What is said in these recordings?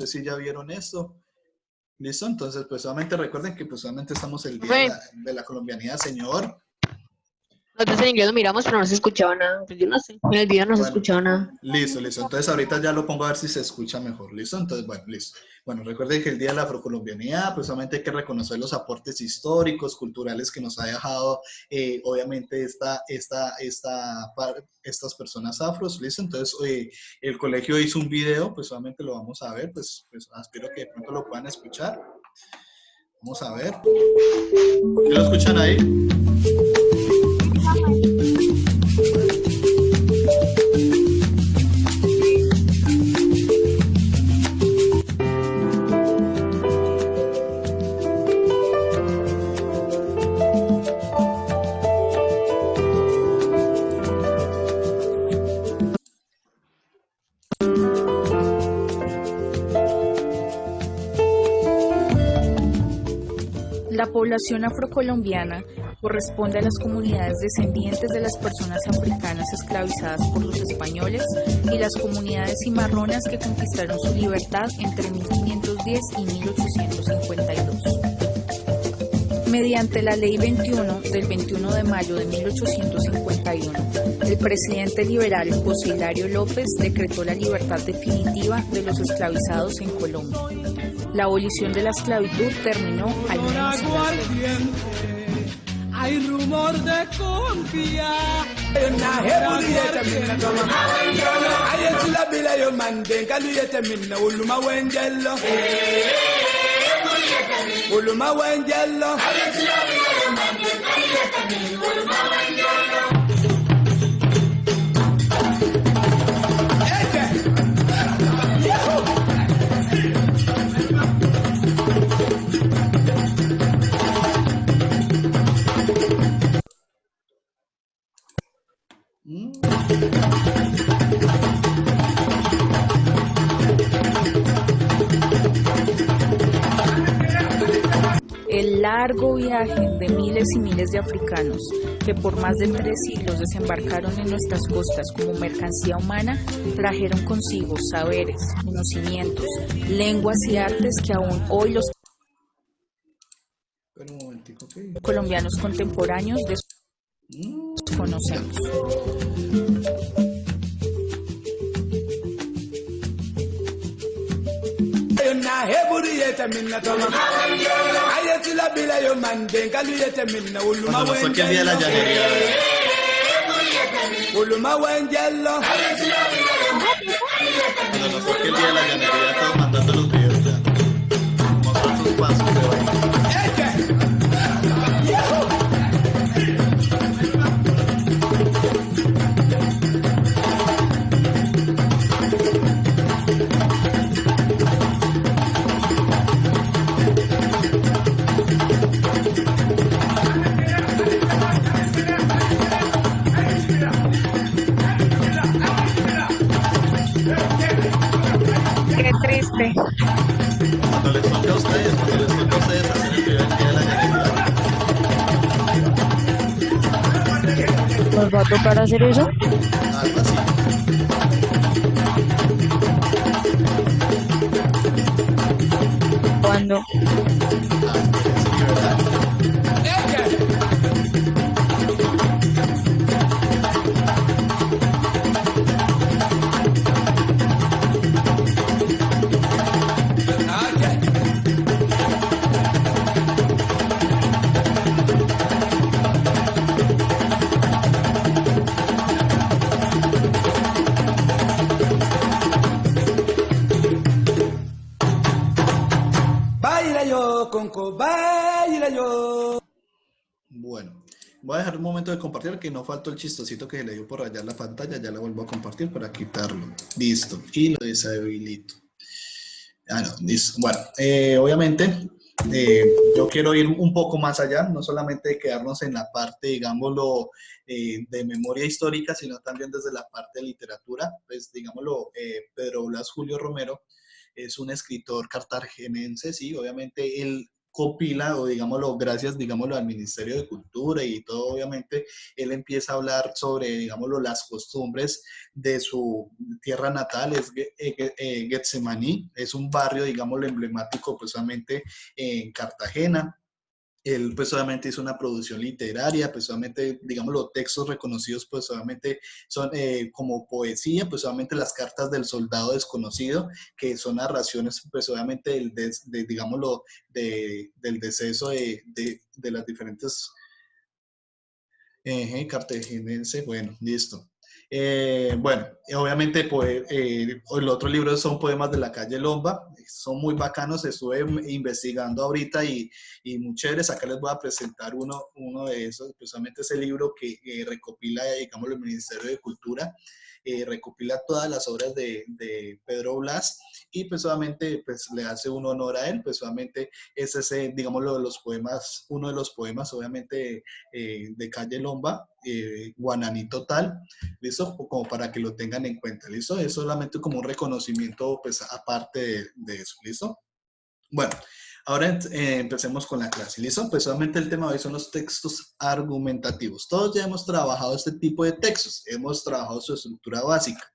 sé si ya vieron esto. ¿Listo? Entonces, pues solamente recuerden que pues solamente estamos el día Profe, de la colombianidad, señor. nosotros en inglés lo miramos, pero no se escuchaba nada. Pues yo no sé. En el video no se Bueno, escuchaba nada. listo. Entonces ahorita ya lo pongo a ver si se escucha mejor. ¿Listo? Entonces, bueno, listo. Bueno, recuerden que el Día de la Afrocolombianidad, pues solamente hay que reconocer los aportes históricos, culturales que nos ha dejado, obviamente, estas personas afros. ¿Listo? Entonces, el colegio hizo un video, pues solamente lo vamos a ver, pues espero que de pronto lo puedan escuchar. Vamos a ver. ¿Sí lo escuchan ahí? La población afrocolombiana corresponde a las comunidades descendientes de las personas africanas esclavizadas por los españoles y las comunidades cimarronas que conquistaron su libertad entre 1510 y 1852. Mediante la Ley 21 del 21 de mayo de 1851, el presidente liberal José Hilario López decretó la libertad definitiva de los esclavizados en Colombia. La abolición de la esclavitud terminó al menos en las leyes. Hay rumor de confiar. El largo viaje de miles y miles de africanos que por más de 3 siglos desembarcaron en nuestras costas como mercancía humana trajeron consigo saberes, conocimientos, lenguas y artes que aún hoy los colombianos contemporáneos desconocemos. Cuando nos toque el día de la llanería. Cuando nos toque el día de la llanería, todos mandando los videos ya. Mostrar sus pasos de baile. Qué triste. Cuando les toque a ustedes hacer el video del día de la llanería. ¿Nos va a tocar hacer eso? Algo así. ¿Cuándo? Sí, ¿verdad? Bueno, voy a dejar un momento de compartir que no faltó el chistosito que se le dio por rayar la pantalla, ya la vuelvo a compartir para quitarlo. Listo, y lo deshabilito. Ah, no, listo. Bueno, obviamente yo quiero ir un poco más allá, no solamente quedarnos en la parte, digámoslo, de memoria histórica, sino también desde la parte de literatura. Pues, digámoslo, Pedro Blas Julio Romero es un escritor cartagenense, sí, obviamente él copila, o digámoslo, gracias, digámoslo, al Ministerio de Cultura y todo, obviamente, él empieza a hablar sobre, digámoslo, las costumbres de su tierra natal, es Getsemaní, es un barrio, digámoslo, emblemático, precisamente en Cartagena. Él pues obviamente hizo una producción literaria, pues obviamente, digamos, los textos reconocidos pues obviamente son como poesía, pues obviamente las cartas del soldado desconocido, que son narraciones pues obviamente digámoslo, del deceso de las diferentes cartaginense, bueno, listo. Bueno, obviamente el otro libro son poemas de la calle Lomba, son muy bacanos, estuve investigando ahorita y muy chéveres. Acá les voy a presentar uno de esos, precisamente ese libro que recopila, digamos, el Ministerio de Cultura, recopila todas las obras de Pedro Blas y pues obviamente pues le hace un honor a él, pues obviamente es ese, digamos, uno de los poemas obviamente de calle Lomba, Guananí Total, ¿listo? Como para que lo tengan en cuenta, ¿listo? Es solamente como un reconocimiento, pues, aparte de eso, ¿listo? Bueno, ahora empecemos con la clase, ¿listo? Pues solamente el tema de hoy son los textos argumentativos. Todos ya hemos trabajado este tipo de textos, hemos trabajado su estructura básica.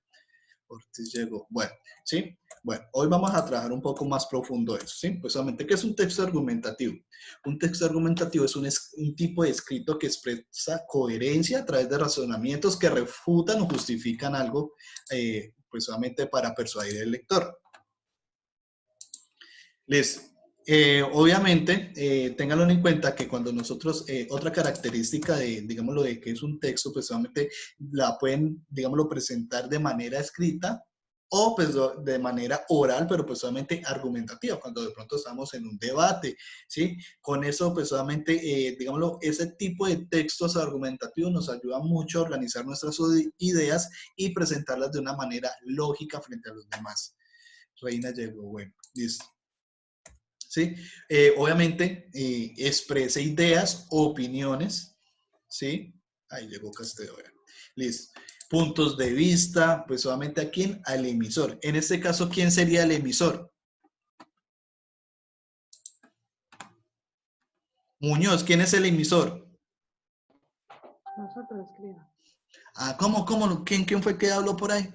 Ortiz llegó. Bueno, ¿sí? Bueno, hoy vamos a trabajar un poco más profundo eso, ¿sí? Pues solamente, ¿qué es un texto argumentativo? Un texto argumentativo es un tipo de escrito que expresa coherencia a través de razonamientos que refutan o justifican algo, pues solamente para persuadir al lector. Obviamente, ténganlo en cuenta que cuando nosotros, otra característica de, digámoslo, de que es un texto, pues solamente la pueden, digámoslo, presentar de manera escrita o pues de manera oral, pero pues solamente argumentativa, cuando de pronto estamos en un debate, ¿sí? Con eso, pues solamente, digámoslo, ese tipo de textos argumentativos nos ayuda mucho a organizar nuestras ideas y presentarlas de una manera lógica frente a los demás. Reina llegó, bueno, listo. ¿Sí? Obviamente expresa ideas, opiniones, ¿sí? Ahí llegó Castelló, listo. Puntos de vista, pues solamente a quién, al emisor. En este caso, ¿quién sería el emisor? Muñoz, ¿quién es el emisor? Nosotros, creo. Ah, ¿cómo? ¿Quién fue que habló por ahí?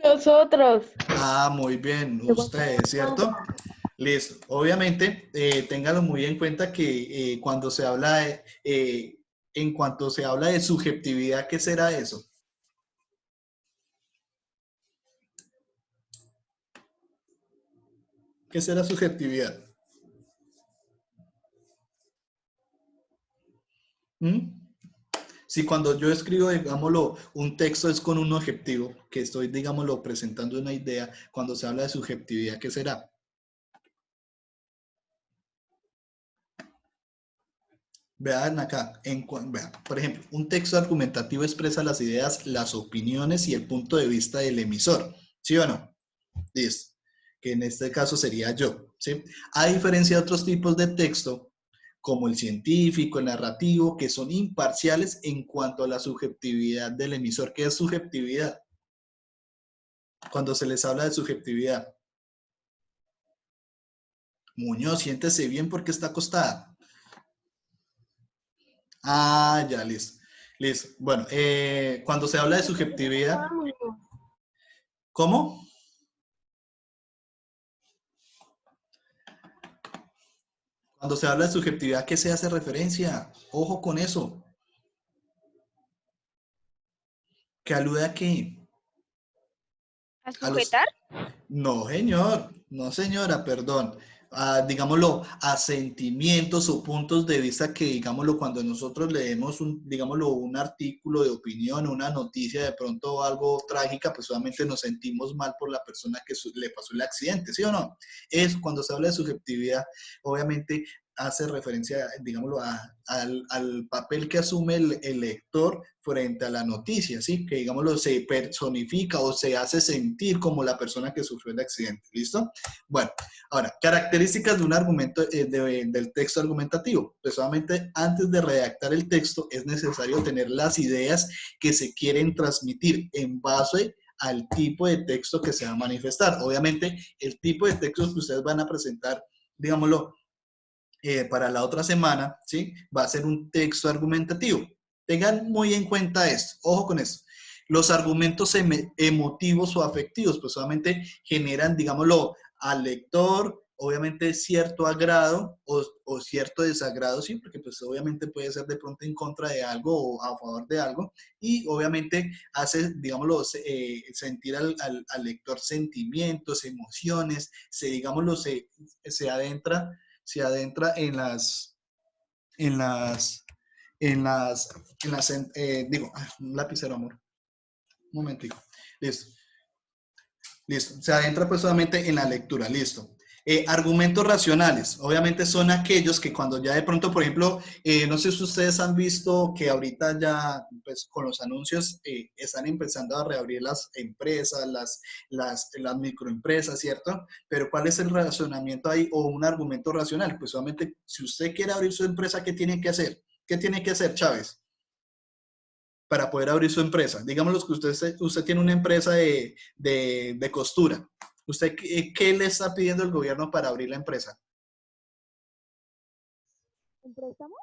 Nosotros. Ah, muy bien, ustedes, ¿cierto? Listo. Obviamente, ténganlo muy en cuenta que cuando se habla en cuanto se habla de subjetividad, ¿qué será eso? ¿Qué será subjetividad? Si cuando yo escribo, digámoslo, un texto es con un objetivo, que estoy, digámoslo, presentando una idea, cuando se habla de subjetividad, ¿qué será? Vean acá, vean, por ejemplo, un texto argumentativo expresa las ideas, las opiniones y el punto de vista del emisor, ¿sí o no? Listo. Que en este caso sería yo, ¿sí? A diferencia de otros tipos de texto, como el científico, el narrativo, que son imparciales en cuanto a la subjetividad del emisor. ¿Qué es subjetividad? Cuando se les habla de subjetividad. Muñoz, siéntese bien porque está acostada. Ah, ya, listo. Listo. Bueno, cuando se habla de subjetividad... ¿Cómo? Cuando se habla de subjetividad, ¿a qué se hace referencia? Ojo con eso. ¿Que alude a qué? ¿A sujetar? No, señor. No, señora, perdón. Digámoslo, a sentimientos o puntos de vista que, digámoslo, cuando nosotros leemos digámoslo, un artículo de opinión, una noticia, de pronto algo trágica, pues solamente nos sentimos mal por la persona que le pasó el accidente, ¿sí o no? Es cuando se habla de subjetividad, obviamente hace referencia, digámoslo, al papel que asume el lector frente a la noticia, ¿sí? Que, digámoslo, se personifica o se hace sentir como la persona que sufrió el accidente, ¿listo? Bueno, ahora, características de un argumento, del texto argumentativo. Pues solamente antes de redactar el texto es necesario tener las ideas que se quieren transmitir en base al tipo de texto que se va a manifestar. Obviamente, el tipo de texto que ustedes van a presentar digámoslo, para la otra semana, ¿sí? Va a ser un texto argumentativo. Tengan muy en cuenta esto, ojo con esto. Los argumentos emotivos o afectivos, pues solamente generan, digámoslo, al lector, obviamente cierto agrado o cierto desagrado, sí, porque pues obviamente puede ser de pronto en contra de algo o a favor de algo, y obviamente hace, digámoslo, sentir al lector sentimientos, emociones, digámoslo, se adentra un lapicero, amor. Un momentico. Listo. Listo. Se adentra pues solamente en la lectura. Listo. Argumentos racionales. Obviamente son aquellos que cuando ya de pronto, por ejemplo, no sé si ustedes han visto que ahorita ya pues, con los anuncios están empezando a reabrir las empresas, las microempresas, ¿cierto? Pero ¿cuál es el razonamiento ahí o un argumento racional? Pues solamente si usted quiere abrir su empresa, ¿qué tiene que hacer? ¿Qué tiene que hacer, Chávez? Para poder abrir su empresa. Digamos que usted tiene una empresa de costura. ¿Usted qué le está pidiendo el gobierno para abrir la empresa? ¿Un préstamo?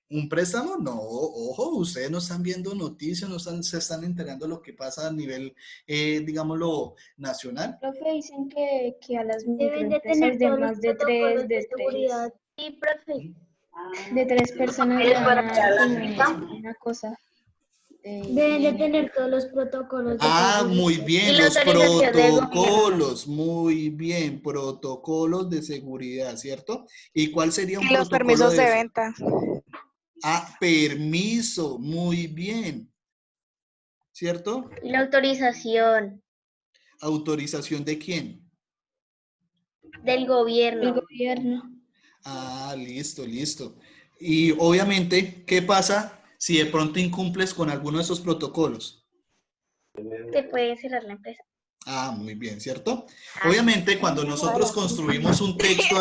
¿Un préstamo? No, ojo, ustedes no están viendo noticias, se están enterando de lo que pasa a nivel, digámoslo, nacional. Profe, dicen que a las Deben de tener microempresas de todos los más de protocolos de tres, seguridad. Sí, profe. de tres personas ¿Eres para como una cosa. Deben de tener todos los protocolos de Ah, seguridad. muy bien, Y la los autorización del protocolos, muy bien, protocolos de seguridad, ¿cierto? ¿Y cuál sería un Y los protocolo permisos de eso? venta. Ah, permiso, muy bien, ¿cierto? Y la autorización ¿Autorización de quién? del El gobierno. gobierno. Ah, listo, listo. Y obviamente, ¿qué pasa si de pronto incumples con alguno de esos protocolos? Te pueden cerrar la empresa. Ah, muy bien, ¿cierto? Obviamente, cuando nosotros construimos un texto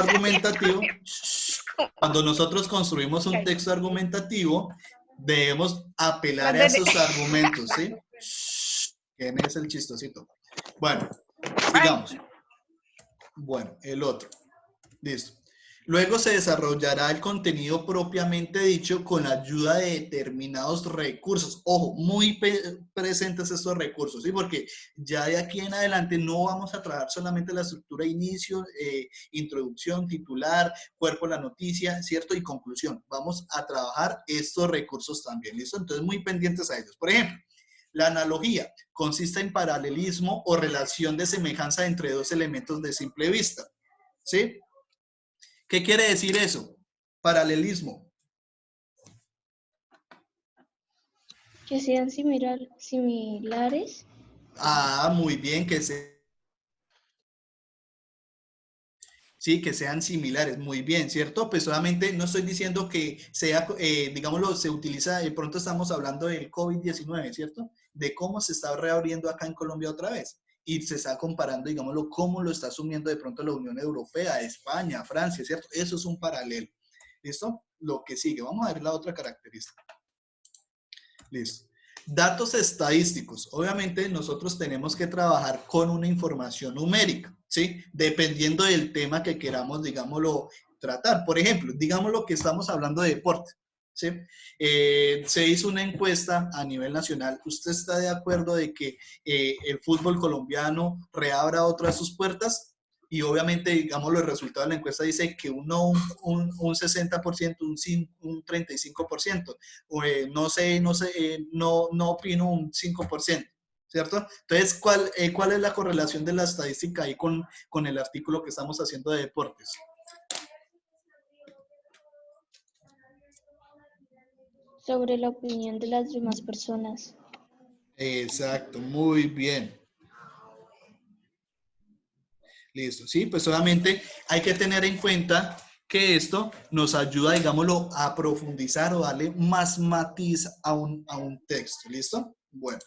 argumentativo, debemos apelar a esos argumentos, ¿sí? ¿Quién es el chistosito? Bueno, sigamos. Bueno, el otro. Listo. Luego se desarrollará el contenido propiamente dicho con la ayuda de determinados recursos. Ojo, muy presentes estos recursos, ¿sí? Porque ya de aquí en adelante no vamos a trabajar solamente la estructura inicio, introducción, titular, cuerpo de la noticia, ¿cierto? Y conclusión. Vamos a trabajar estos recursos también, ¿listo? Entonces, muy pendientes a ellos. Por ejemplo, la analogía consiste en paralelismo o relación de semejanza entre dos elementos de simple vista, ¿sí? ¿Qué quiere decir eso? Paralelismo. Que sean similares. Ah, muy bien, sí, que sean similares, muy bien, ¿cierto? Pues solamente no estoy diciendo que sea, digámoslo, se utiliza, de pronto estamos hablando del COVID-19, ¿cierto? De cómo se está reabriendo acá en Colombia otra vez. Y se está comparando, digámoslo, cómo lo está asumiendo de pronto la Unión Europea, España, Francia, ¿cierto? Eso es un paralelo. ¿Listo? Lo que sigue. Vamos a ver la otra característica. Listo. Datos estadísticos. Obviamente nosotros tenemos que trabajar con una información numérica, ¿sí? Dependiendo del tema que queramos, digámoslo, tratar. Por ejemplo, digámoslo que estamos hablando de deporte, ¿sí? Se hizo una encuesta a nivel nacional. ¿Usted está de acuerdo de que el fútbol colombiano reabra otras sus puertas? Y obviamente, digamos, el resultado de la encuesta dice que un 60%, un 35%. No opino un 5%, ¿cierto? Entonces, ¿cuál es la correlación de la estadística ahí con el artículo que estamos haciendo de deportes? Sobre la opinión de las demás personas. Exacto, muy bien. Listo, sí, pues solamente hay que tener en cuenta que esto nos ayuda, digámoslo, a profundizar o darle más matiz a un texto, ¿listo? Bueno,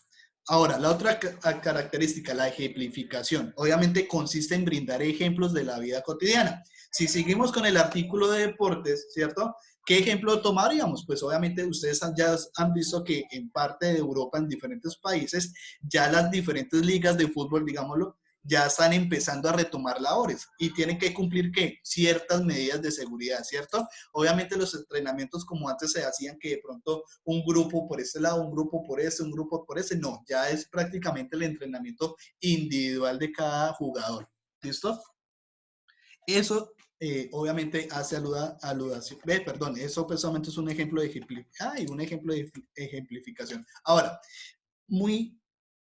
ahora, la otra característica, la ejemplificación, obviamente consiste en brindar ejemplos de la vida cotidiana. Si seguimos con el artículo de deportes, ¿cierto? ¿Qué ejemplo tomaríamos? Pues obviamente ustedes ya han visto que en parte de Europa, en diferentes países, ya las diferentes ligas de fútbol, digámoslo, ya están empezando a retomar labores y tienen que cumplir ¿qué? Ciertas medidas de seguridad, ¿cierto? Obviamente los entrenamientos como antes se hacían que de pronto un grupo por este lado, un grupo por este, un grupo por ese, no, ya es prácticamente el entrenamiento individual de cada jugador, ¿listo? Eso obviamente hace aludación, perdón, eso precisamente es un ejemplo de ejemplificación. Ahora, muy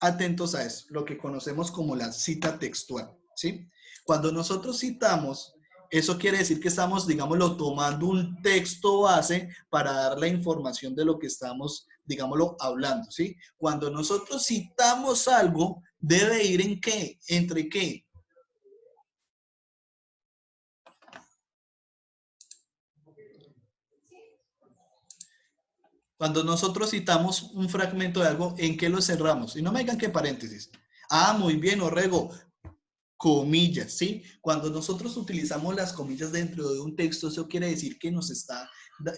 atentos a eso, lo que conocemos como la cita textual, ¿sí? Cuando nosotros citamos, eso quiere decir que estamos, digámoslo, tomando un texto base para dar la información de lo que estamos, digámoslo, hablando, ¿sí? Cuando nosotros citamos algo, debe ir ¿en qué? ¿Entre qué? Cuando nosotros citamos un fragmento de algo, ¿en qué lo cerramos? Y no me digan que paréntesis. Ah, muy bien, Orrego. Comillas, ¿sí? Cuando nosotros utilizamos las comillas dentro de un texto, eso quiere decir que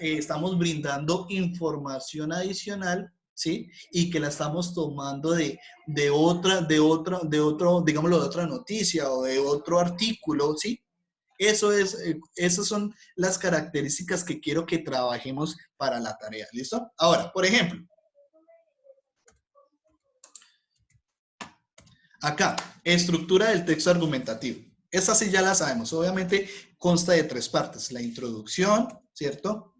estamos brindando información adicional, ¿sí? Y que la estamos tomando de otra noticia o de otro artículo, ¿sí? Esas son las características que quiero que trabajemos para la tarea, ¿listo? Ahora, por ejemplo, acá, estructura del texto argumentativo. Esa sí ya la sabemos, obviamente consta de 3 partes. La introducción, ¿cierto?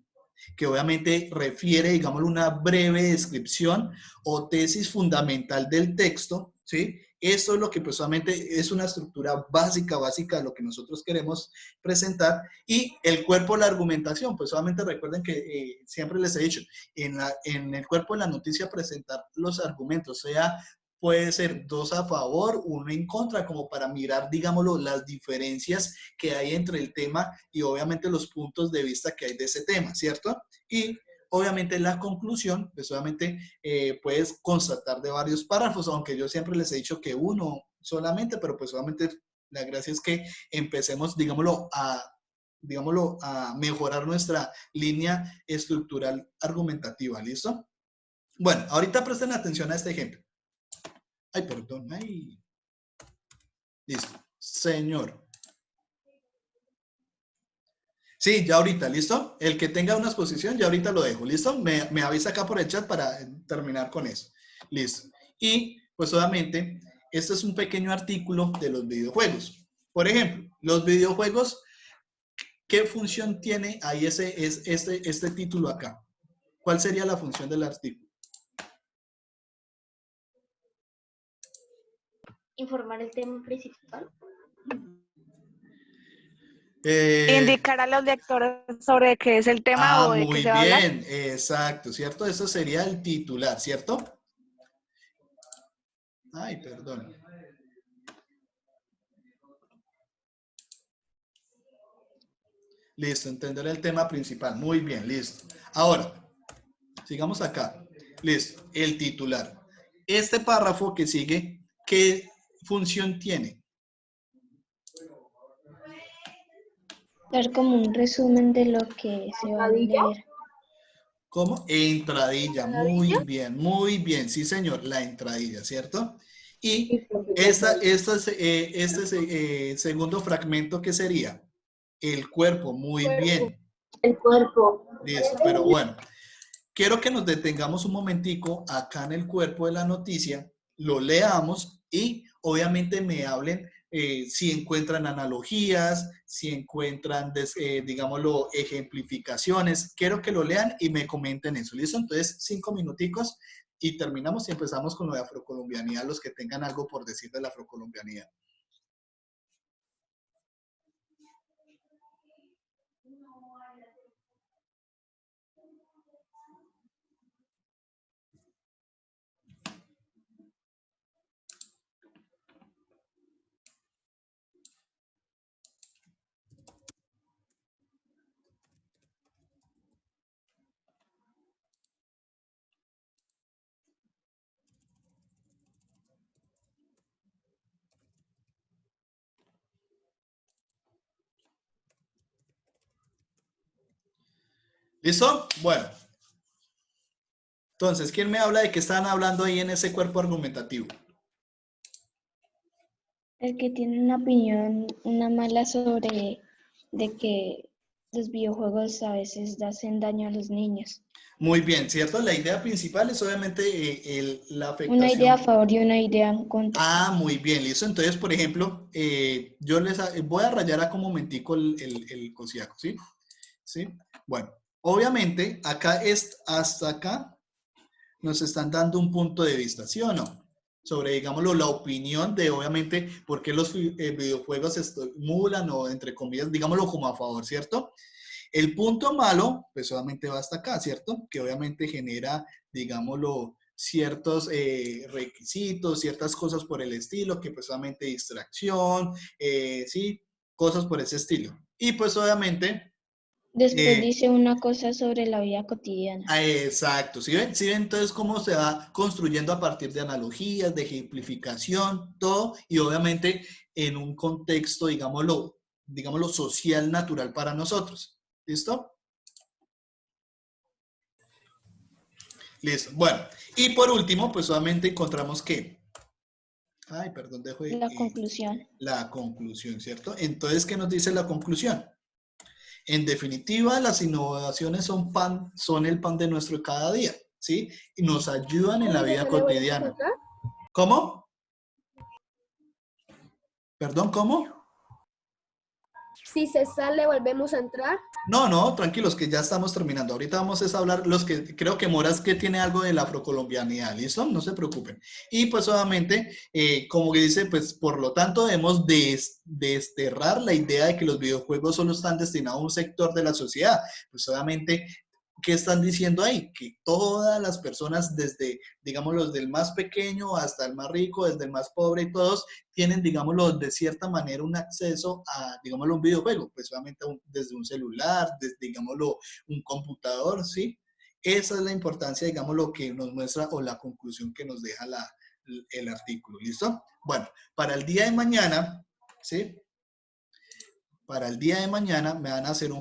Que obviamente refiere, digamos, una breve descripción o tesis fundamental del texto, ¿sí? Eso es lo que personalmente es una estructura básica de lo que nosotros queremos presentar. Y el cuerpo de la argumentación, pues solamente recuerden que siempre les he dicho, en el cuerpo de la noticia presentar los argumentos, puede ser 2 a favor, 1 en contra, como para mirar, digámoslo, las diferencias que hay entre el tema y obviamente los puntos de vista que hay de ese tema, ¿cierto? Y obviamente la conclusión, pues obviamente puedes constatar de varios párrafos, aunque yo siempre les he dicho que uno solamente, pero pues obviamente la gracia es que empecemos, digámoslo, a mejorar nuestra línea estructural argumentativa, ¿listo? Bueno, ahorita presten atención a este ejemplo. Ay, perdón, ay. Listo. Señor. Sí, ya ahorita, ¿listo? El que tenga una exposición, ya ahorita lo dejo, ¿listo? Me avisa acá por el chat para terminar con eso. Listo. Y, pues, obviamente, este es un pequeño artículo de los videojuegos. Por ejemplo, los videojuegos, ¿qué función tiene ahí este título acá? ¿Cuál sería la función del artículo? Informar el tema principal. Indicar a los lectores sobre qué es el tema o de qué se va a hablar. Muy bien, exacto, ¿cierto? Eso sería el titular, ¿cierto? Ay, perdón. Listo, entender el tema principal. Muy bien, listo. Ahora, sigamos acá. Listo, el titular. Este párrafo que sigue, ¿qué función tiene? Dar como un resumen de lo que se va a leer. ¿Cómo? Entradilla. Muy bien. Sí, señor, la entradilla, ¿cierto? Y este segundo fragmento, ¿qué sería? El cuerpo, muy bien. El cuerpo. Listo, pero bueno. Quiero que nos detengamos un momentico acá en el cuerpo de la noticia, lo leamos y obviamente me hablen si encuentran analogías, si encuentran, digámoslo, ejemplificaciones. Quiero que lo lean y me comenten eso. ¿Listo? Entonces, 5 minuticos y terminamos y empezamos con lo de afrocolombianidad, los que tengan algo por decir de la afrocolombianidad. ¿Listo? Bueno. Entonces, ¿quién me habla de qué están hablando ahí en ese cuerpo argumentativo? El que tiene una opinión, una mala sobre de que los videojuegos a veces hacen daño a los niños. Muy bien, ¿cierto? La idea principal es obviamente la Una idea a afectación. favor y una idea en contra. Ah, muy bien, listo. Entonces, por ejemplo, yo voy a rayar acá un momentico el cosiaco, ¿sí? ¿Sí? Bueno, obviamente, hasta acá nos están dando un punto de vista, ¿sí o no? Sobre, digámoslo, la opinión de, obviamente, por qué los videojuegos se estimulan o, entre comillas, digámoslo como a favor, ¿cierto? El punto malo, pues solamente va hasta acá, ¿cierto? Que obviamente genera, digámoslo, ciertos requisitos, ciertas cosas por el estilo, que pues solamente distracción, sí, cosas por ese estilo. Y pues obviamente... Después dice una cosa sobre la vida cotidiana. Exacto, ¿sí ven? ¿Sí ven entonces cómo se va construyendo a partir de analogías, de ejemplificación, todo, y obviamente en un contexto, digámoslo social natural para nosotros? ¿Listo? Listo. Bueno, y por último, pues solamente encontramos que... Ay, perdón, dejo La conclusión. la conclusión, ¿cierto? Entonces, ¿qué nos dice la conclusión? En definitiva, las innovaciones son el pan de nuestro cada día, ¿sí? Y nos ayudan en la vida cotidiana. ¿Cómo? ¿Perdón, cómo? Si se sale, volvemos a entrar. No, tranquilos, que ya estamos terminando. Ahorita vamos a hablar, los que creo que Moras que tiene algo de la afrocolombianidad, ¿listo? No se preocupen. Y pues obviamente, como que dice, pues por lo tanto debemos desterrar la idea de que los videojuegos solo están destinados a un sector de la sociedad. Pues obviamente, ¿qué están diciendo ahí? Que todas las personas, desde, digamos, del más pequeño hasta el más rico, desde el más pobre y todos, tienen, digámoslo, de cierta manera un acceso a, digámoslo, un videojuego, pues obviamente desde un celular, desde, digámoslo, un computador, ¿sí? Esa es la importancia, digámoslo, que nos muestra o la conclusión que nos deja el artículo, ¿listo? Bueno, para el día de mañana, ¿sí? Para el día de mañana me van a hacer un